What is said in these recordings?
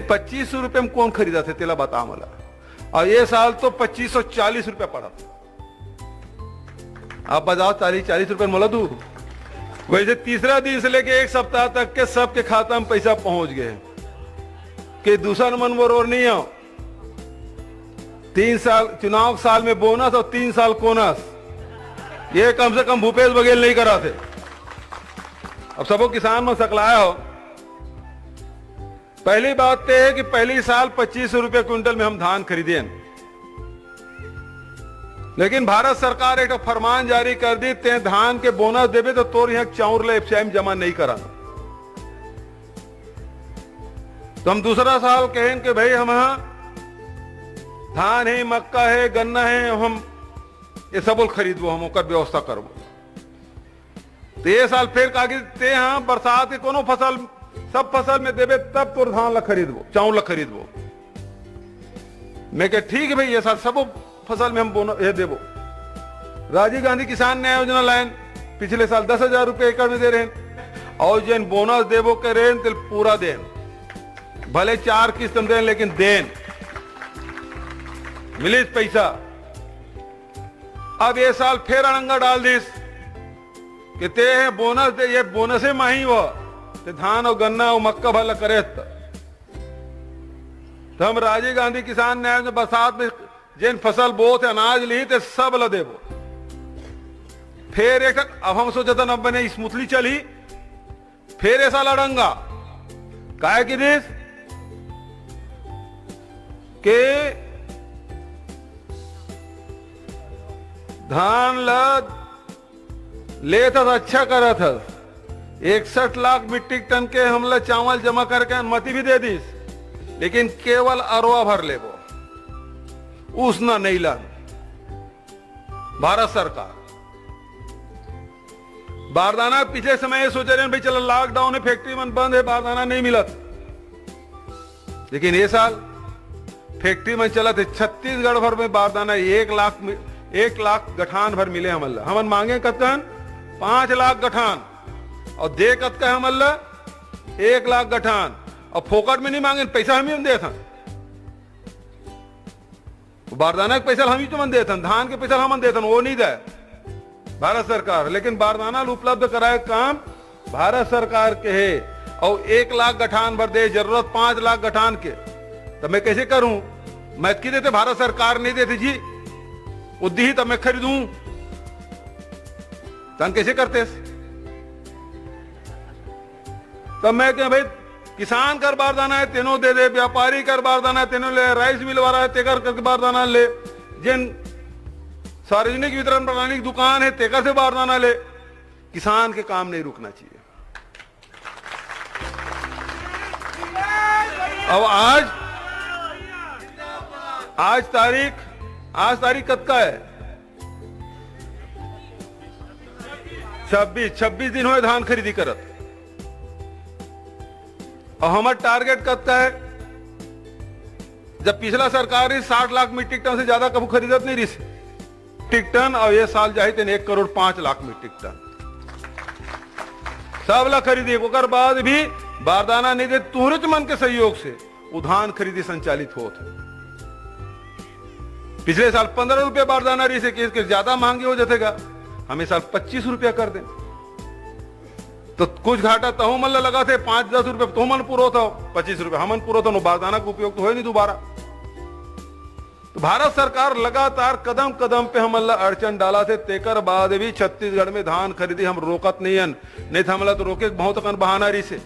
2500 रुपये में कौन खरीदा थे तेला बता मला। और ये साल तो 2540 रुपया पड़ा। आप बताओ 40 रुपये मोला दू। वैसे तीसरा दिन से लेके एक सप्ताह तक के सबके खाता में पैसा पहुंच गए कि दूसरा मन बरोर नहीं हो। 3 साल चुनाव साल में बोनस और 3 साल कोनस, ये कम से कम भूपेश बघेल नहीं करा थे। अब सबको किसान में सकलाया हो। पहली बात तो है कि पहली साल 2500 रुपये क्विंटल में हम धान खरीदे, लेकिन भारत सरकार एक फरमान जारी कर दी ते धान के बोनस देवे तो तोर यहाँ चाउर ले एफसीआई में जमा नहीं करा। तो हम दूसरा साल कहें कि भाई हम धान है, मक्का है, गन्ना है, हम ये सब खरीदबो, हम ओकर व्यवस्था करबो। तो ये साल फिर कागज ते हाँ बरसात के कोनो फसल सब फसल में देवे तब तोर धान ला खरीदबो, चाउर ला खरीदबो। मैं कह ठीक है भाई, ये साल सब फसल में हम बोनस ये देवो। राजीव गांधी किसान न्याय योजना लाइन पिछले साल 10,000 रुपए एकड़ में दे रहे हैं, और जिन बोनस देवो के रेन तिल पूरा देन, भले 4 किस्त दें लेकिन देन मिले पैसा। अब ये साल फिर अड़ंगा डाल दीस कि ते है बोनस दे, ये बोनस है माही वो ते धान और गन्ना और मक्का भला करे। तो हम राजीव गांधी किसान न्याय में बरसात में जिन फसल बोत अनाज ली ते सब ल देवो। फिर एक अब हम सोचा था न बने स्मूथली चली, फिर ऐसा लड़ंगा काय की देश के धान ले था अच्छा करा था। 61 लाख मीट्रिक टन के हमला चावल जमा करके अनुमति भी दे दी, लेकिन केवल अरवा भर ले वो उसना नहीं ला। भारत सरकार बारदाना पिछले समय ये सोच रहे हैं भाई चलो लॉकडाउन है, फैक्ट्री मन बंद है, बारदाना नहीं मिला, लेकिन ये साल फैक्ट्री में चला थे। छत्तीसगढ़ भर में बारदाना 1 लाख गठान भर मिले हमल्ला। हमन मांगे कतन 5 लाख गठान और दे कत का हमल्ला 1 लाख गठान, और फोकट में नहीं मांगे, पैसा हम ही दे था। बारदाना के पैसा हम ही तो मन देते, धान के पैसा हम देते, वो नहीं दे भारत सरकार। लेकिन बारदाना उपलब्ध कराए काम भारत सरकार के है, और 1 लाख गठान भर दे, जरूरत 5 लाख गठान के। तो मैं कैसे करूं? मैं की देते भारत सरकार नहीं देती जी, उद्दी ही तब मैं खरीदूं, तन कैसे करते? तब मैं क्या भाई किसान कर बारदाना है तेनो दे दे, व्यापारी कर बारदाना है तेनो ले, राइस मिल वाला है तेकर कर बारदाना ले, जिन सार्वजनिक वितरण प्रणाली की दुकान है तेकर से बारदाना ले। किसान के काम नहीं रुकना चाहिए। अब आज तारीख कब का है? 26 दिन हुए धान खरीदी करत, और हमारा टारगेट कब का है? जब पिछला सरकार 60 लाख मीट्रिक टन से ज्यादा कभी खरीदत नहीं रही मीट्रिक टन, और ये साल जाए 1 करोड़ 5 लाख मीट्रिक टन सब ला खरीदी। ओकर बाद भी बारदाना नहीं दे, तुहरे मन के सहयोग से वो धान खरीदी संचालित होते। पिछले साल 15 रुपये बारदाना रही से के ज्यादा महंगे हो जातेगा, हमें साल 25 रुपया कर दें तो कुछ घाटा तहु मन लगा थे। 5-10 रुपये तो मन पूरा था, 25 रुपये हमन पूरा था, बारदाना का उपयोग तो हो नहीं दोबारा। तो भारत सरकार लगातार कदम कदम पे हमला अड़चन डाला थे, तेकर बाद भी छत्तीसगढ़ में धान खरीदी हम रोकत नहीं था। हमला तो रोके बहुत कन बहाना रही से,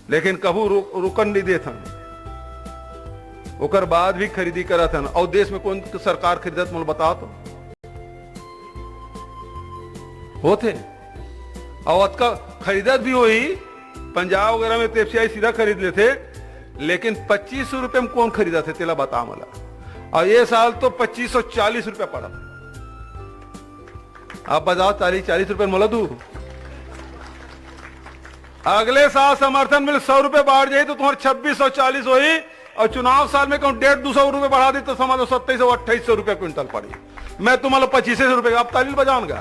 लेकिन कबू रुकन नहीं देता। ओकर बाद भी खरीदी करा था। और देश में कौन सरकार खरीदत मुझे बता तो होते, और का खरीदत भी हुई पंजाब वगैरह में एफसीआई सीधा खरीद लेते, लेकिन 2500 रुपये में कौन खरीदा थे तेला बता मला। और ये साल तो 2540 रुपया पड़ा। आप बताओ 40 रुपये मोला दू। अगले साल समर्थन मिल 100 रुपये बढ़ जाए तो तुम्हारे 2640 हुई, और चुनाव साल में कहूं 150-200 रुपये बढ़ा दी तो समझ लो 2700-2800 रुपये क्विंटल पड़ी। मैं तुम्हारा 2500 रुपये अब तालील बजाऊंगा।